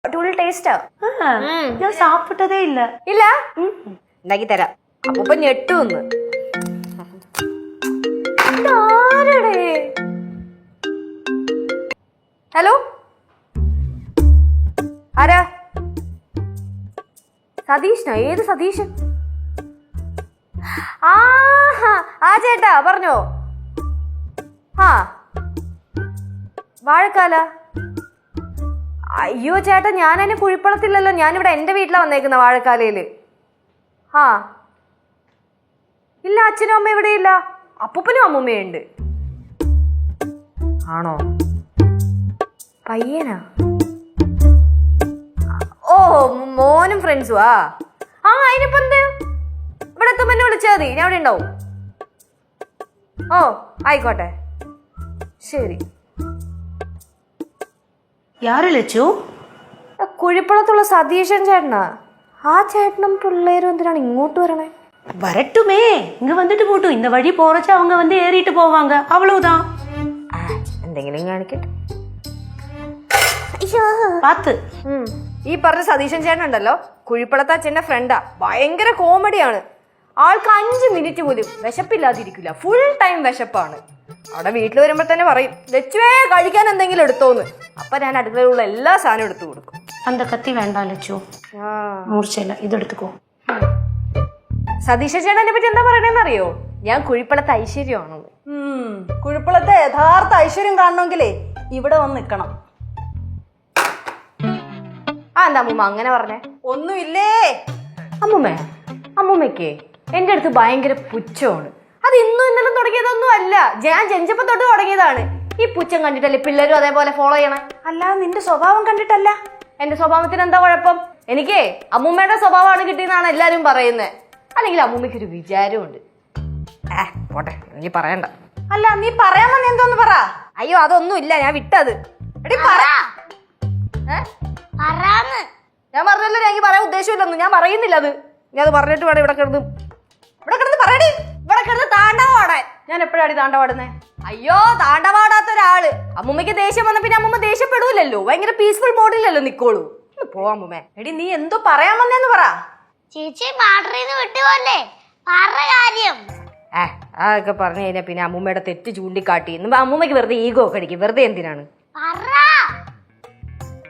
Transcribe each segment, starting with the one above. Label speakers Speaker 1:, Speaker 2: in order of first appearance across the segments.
Speaker 1: അടിപൊളി ടേസ്റ്റാ.
Speaker 2: ഞാൻ സാപ്പിട്ടതേ ഇല്ല.
Speaker 1: ഇല്ല, ഉണ്ടാക്കി തരാം. അപ്പൊ ഞെട്ടുന്ന്. ഹലോ, ആരാ? സതീഷനോ? ഏത് സതീശൻ? ആ ചേട്ടാ പറഞ്ഞോ. ആ വാഴക്കാല. അയ്യോ ചേട്ടാ, ഞാനതിന് കുഴിപ്പളത്തില്ലല്ലോ, ഞാനിവിടെ എൻ്റെ വീട്ടിലാണ് വന്നേക്കുന്ന വാഴക്കാലയില്. ആ ഇല്ല, അച്ഛനും അമ്മയും ഇവിടെ ഇല്ല, അപ്പൂപ്പനും അമ്മൂമ്മയുണ്ട്. ആണോ? പയ്യനാ? ഓ, മോനും ഫ്രണ്ട്സും. ആ അതിനിപ്പോ എന്ത്, ഇവിടെ എത്തുമ്പോ എന്നെ വിളിച്ചാൽ മതി, ഞാൻ ഇവിടെ ഉണ്ടാവും. ഓ ആയിക്കോട്ടെ, ശരി.
Speaker 2: யாரு லட்சு?
Speaker 1: കുഴിപ്പളത്തുള്ള സതീശൻ ചേട്ടനാ. ആ ചേട്ടനും പിള്ളേരും എന്തിനാണ് ഇങ്ങോട്ട് വരണേ?
Speaker 2: வரட்டுமே, இங்க வந்துட்டு போட்டும். இந்த வழி போறச்ச அவங்க வந்து ஏறிட்டு போவாங்க, அவ்வளவுதான்.
Speaker 1: എന്തെങ്കിലും കാണിക്കട്ടെ.
Speaker 2: പാത്ത്.
Speaker 1: ഈ പറഞ്ഞ സതീശൻ ചേട്ടൻ ഉണ്ടല്ലോ, കുഴിപ്പളത്ത് അച്ഛന്റെ ഫ്രണ്ടാ. ഭയങ്കര കോമഡിയാണ്. ആൾക്ക് 5 മിനിറ്റ് പോലും വിശപ്പില്ലാതിരിക്കില്ല. Full time വിശപ്പാണ്. അവിടെ വീട്ടിൽ വരുമ്പോ തന്നെ പറയും, ലച്ചുവേ കഴിക്കാൻ എന്തെങ്കിലും എടുത്തോന്ന്. അപ്പൊ ഞാൻ അടുക്കളയിലുള്ള എല്ലാ സാധനവും എടുത്തു കൊടുക്കും.
Speaker 2: அந்த கத்தி வேண்டாம் லட்சு, മൂർച്ചയില്ല, ഇതെടുത്തുക്കോ.
Speaker 1: സതീശ ചേട്ടനെ പറ്റി എന്താ പറയണെന്ന് അറിയോ? ഞാൻ കുഴിപ്പളത്തെ ഐശ്വര്യമാണെന്ന്.
Speaker 3: കുഴിപ്പളത്തെ യഥാർത്ഥ ഐശ്വര്യം കാണണമെങ്കിലേ ഇവിടെ വന്ന് നിക്കണം.
Speaker 1: എന്താ അമ്മൂമ്മ അങ്ങനെ പറഞ്ഞേ?
Speaker 3: ഒന്നുമില്ലേ
Speaker 1: അമ്മൂമ്മയ്ക്ക് എന്റെ അടുത്ത് ഭയങ്കര പുച്ഛമാണ്. അത് ഇന്നും ഇന്നലെ തുടങ്ങിയതൊന്നും അല്ല, ഞാൻ ജനിച്ചപ്പോ തൊട്ട് തുടങ്ങിയതാണ്. ഈ പുച്ഛം കണ്ടിട്ടല്ലേ പിള്ളേരും അതേപോലെ ഫോളോ ചെയ്യണം.
Speaker 3: അല്ലാതെ നിന്റെ സ്വഭാവം കണ്ടിട്ടല്ല.
Speaker 1: എന്റെ സ്വഭാവത്തിന് എന്താ കുഴപ്പം? എനിക്കേ അമ്മൂമ്മയുടെ സ്വഭാവമാണ് കിട്ടിയെന്നാണ് എല്ലാരും പറയുന്നത്. അല്ലെങ്കിൽ അമ്മൂമ്മയ്ക്ക് ഒരു വിചാരമുണ്ട്. പോട്ടെ, എനിക്ക് പറയണ്ട.
Speaker 3: അല്ല, നീ പറയാൻ വന്ന എന്തോന്ന് പറ.
Speaker 1: അയ്യോ അതൊന്നും ഇല്ല, ഞാൻ വിട്ടത്. ഞാൻ പറഞ്ഞല്ലോ, എനിക്ക് പറയാൻ ഉദ്ദേശമില്ലെന്ന്. ഞാൻ പറയുന്നില്ല അത്. ഞാൻ അത് പറഞ്ഞിട്ട് വേണം ഇവിടെ കിടന്ന് പറയടി. ഇവിടെ കിടന്ന് താണ്ടവാടാൻ.
Speaker 3: ഞാൻ എപ്പോഴാടി താണ്ടവാടുന്നേ?
Speaker 1: അയ്യോ, താണ്ടവാടാത്ത ഒരാള്. അമ്മൂമ്മയ്ക്ക് ദേഷ്യം വന്ന പിന്നെ അമ്മൂമ്മ ദേഷ്യപ്പെടൂലല്ലോ, ഭയങ്കര പീസ്ഫുൾ മോഡിലല്ലോ നിക്കോളൂ. പോവാ അമ്മൂമ്മേ.
Speaker 3: എടി നീ എന്തോ പറയാൻ വന്നേന്ന് പറ.
Speaker 4: ചേച്ചി മാടറിന്ന് വിട്ടുപോലെ കാര്യം.
Speaker 1: അതൊക്കെ പറഞ്ഞു കഴിഞ്ഞാൽ പിന്നെ അമ്മൂമ്മയുടെ തെറ്റ് ചൂണ്ടിക്കാട്ടി അമ്മൂമ്മയ്ക്ക് വെറുതെ ഈഗോ ഒക്കെ അടിക്കും. വെറുതെ എന്തിനാണ്?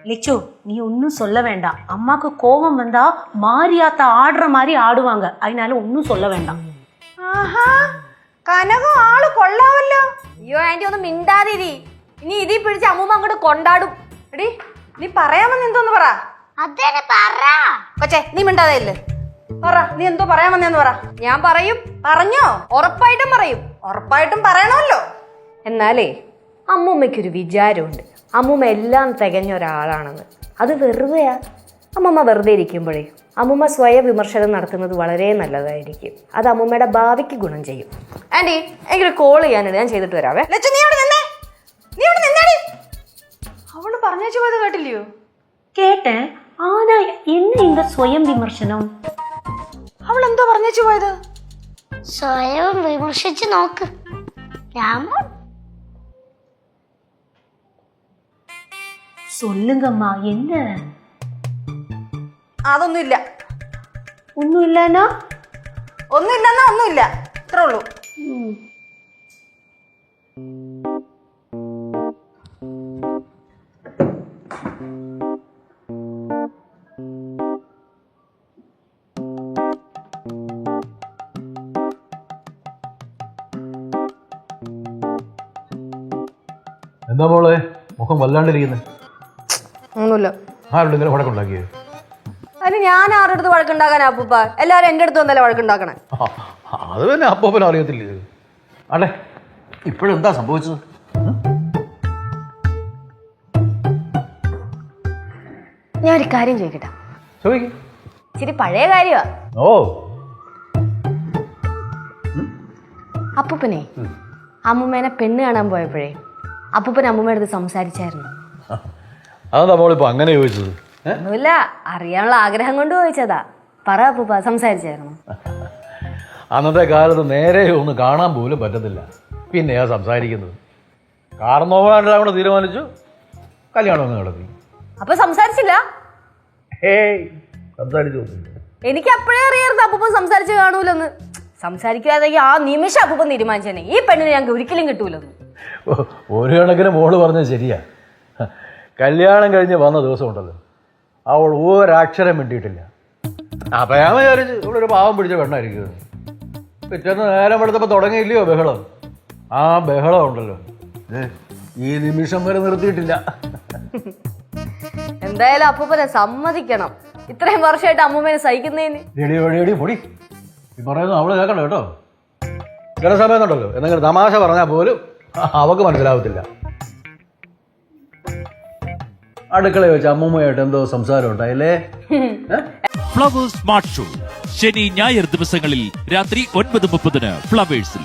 Speaker 2: லிச்சு, நீ ஒன்னும் சொல்ல வேண்டாம். அம்மாக்கு கோபம் வந்தா மாரியாத்த ஆடுற மாதிரி ஆடுவாங்க, அதனால ஒன்னும் சொல்ல வேண்டாம்.
Speaker 3: കനകം ആള് കൊള്ളാവല്ലോ.
Speaker 1: അയ്യോ ആന്റി, ഒന്നും മിണ്ടാതിരി. ഇനി ഇതിൽ പിടിച്ച് അമ്മൂമ്മ അങ്ങോട്ട് കൊണ്ടാടും.
Speaker 3: എടി നീ പറയാൻ വന്ന എന്തോന്ന് പറ.
Speaker 1: കൊച്ചേ, നീ മിണ്ടാതെ ഇല്ലേ?
Speaker 3: പറ, നീ എന്തോ പറയാൻ വന്നേന്ന് പറ.
Speaker 1: ഞാൻ പറയും.
Speaker 3: പറഞ്ഞോ?
Speaker 1: ഉറപ്പായിട്ടും പറയും.
Speaker 3: ഉറപ്പായിട്ടും പറയണമല്ലോ.
Speaker 1: എന്നാലേ അമ്മൂമ്മയ്ക്കൊരു വിചാരമുണ്ട്, അമ്മൂമ്മ എല്ലാം തികഞ്ഞ ഒരാളാണെന്ന്. അത് വെറുതെയാ. അമ്മൂമ്മ വെറുതെ ഇരിക്കുമ്പോഴേ അമ്മൂമ്മ സ്വയം വിമർശനം നടത്തുന്നത് വളരെ നല്ലതായിരിക്കും. അത് അമ്മൂമ്മയുടെ ഭാവിക്ക് ഗുണം ചെയ്യും. ആന്റി, എനിക്കൊരു കോൾ ചെയ്യാനുണ്ട്, ഞാൻ ചെയ്തിട്ട് വരാവേ.
Speaker 3: അവള് പറഞ്ഞു പോയത് കേട്ടില്ലയോ?
Speaker 2: കേട്ടേ. ആനാ என்ன இந்த സ്വയം വിമർശനം?
Speaker 3: അവൾ എന്തോ പറഞ്ഞു പോയത്?
Speaker 4: സ്വയം വിമർശിച്ച് നോക്ക്.
Speaker 2: சொல்லுங்கம்மா, என்ன?
Speaker 3: അതൊന്നുമില്ല.
Speaker 2: ഒന്നുമില്ലനാ?
Speaker 3: ഒന്നുമില്ലെന്നാ ഒന്നുമില്ല, ഇത്രേ ഉള്ളൂ.
Speaker 5: എന്താ മോളെ മുഖം വല്ലാണ്ടിരിക്കുന്നത്?
Speaker 1: ഒന്നുമില്ല.
Speaker 5: ആരുടെ ഇങ്ങനെ വഴക്കുണ്ടാക്കിയത്?
Speaker 1: അതിന് ഞാൻ ആരുടെ അടുത്ത് വഴക്കുണ്ടാക്കാനാ അപ്പൂപ്പ? എല്ലാവരും എൻ്റെ അടുത്ത് വന്നല്ലേ വഴക്കുണ്ടാക്കണേ.
Speaker 5: അത് തന്നെ അപ്പൂപ്പന് അറിയത്തില്ലേ? അല്ലേ, ഇപ്പോഴെന്താ സംഭവിച്ചത്?
Speaker 1: ഞാൻ ഒരു കാര്യം ചോദിക്കട്ടെ?
Speaker 5: ചോദിക്കും.
Speaker 1: ഇച്ചിരി പഴയ കാര്യമാ.
Speaker 5: ഓ,
Speaker 1: അപ്പൂപ്പനെ അമ്മൂമ്മേനെ പെണ്ണ് കാണാൻ പോയപ്പോഴേ അപ്പൂപ്പൻ അമ്മൂമ്മയുടെ അടുത്ത് സംസാരിച്ചായിരുന്നു.
Speaker 5: അതെന്താ മോളിപ്പോ അങ്ങനെ ചോദിച്ചത്?
Speaker 1: ഒന്നുമില്ല, അറിയാനുള്ള ആഗ്രഹം കൊണ്ട് ചോദിച്ചതാ. പറ അപ്പൂപ്പ, സംസാരിച്ചായിരുന്നു?
Speaker 5: അന്നത്തെ കാലത്ത് നേരെ ഒന്ന് കാണാൻ പോലും പറ്റത്തില്ല, പിന്നെയാ സംസാരിക്കുന്നത്. കാരണം നോക്കാനുള്ള തീരുമാനിച്ചു, കല്യാണം ഒന്ന് നടത്തി.
Speaker 1: അപ്പൊ സംസാരിച്ചില്ല?
Speaker 5: ഹേയ് സംസാരിച്ചൊന്നുമില്ല.
Speaker 1: എനിക്ക് അപ്പോഴേ അറിയായിരുന്നു അപ്പൂപ്പൻ സംസാരിച്ച് കാണൂലെന്ന്. സംസാരിക്കാതെങ്കിൽ ആ നിമിഷം അപ്പൂപ്പൻ തീരുമാനിച്ചേനെ ഈ പെണ്ണിനെ ഞങ്ങൾക്ക് ഒരിക്കലും കിട്ടൂലെന്ന്.
Speaker 5: ഒരു കണക്കിന് മോള് പറഞ്ഞത് ശരിയാ. കല്യാണം കഴിഞ്ഞ് വന്ന ദിവസം ഉണ്ടല്ലോ, അവൾ ഒരക്ഷരം മിണ്ടിയിട്ടില്ല. അപ്പൊ ഞാൻ വിചാരിച്ചു ഇവളൊരു പാവം പിടിച്ച പെണ്ണായിരിക്കും. പിറ്റേന്ന് നേരം എടുത്തപ്പോൾ തുടങ്ങിയില്ലയോ ബഹളം. ആ ബഹളം ഉണ്ടല്ലോ ഈ നിമിഷം വരെ നിർത്തിയിട്ടില്ല.
Speaker 1: എന്തായാലും അപ്പൂപ്പനെ സമ്മതിക്കണം, ഇത്രയും വർഷമായിട്ട് അമ്മൂമ്മേനെ സഹിക്കുന്നതിന്.
Speaker 5: എടി പൊടി ഈ പറയുന്നത് അവള് കേൾക്കണ്ട കേട്ടോ. ചില സമയത്തുണ്ടല്ലോ എന്തെങ്കിലും തമാശ പറഞ്ഞാൽ പോലും അവക്ക് മനസ്സിലാവത്തില്ല. അടുക്കളയിൽ വെച്ച് അമ്മൂമ്മയായിട്ട് എന്തോ സംസാരം ഉണ്ടായില്ലേ?
Speaker 6: ഫ്ലവേഴ്സ് സ്മാർട്ട് ഷോ ശനി ഞായർ ദിവസങ്ങളിൽ രാത്രി 9:30 ഫ്ലവേഴ്സിൽ.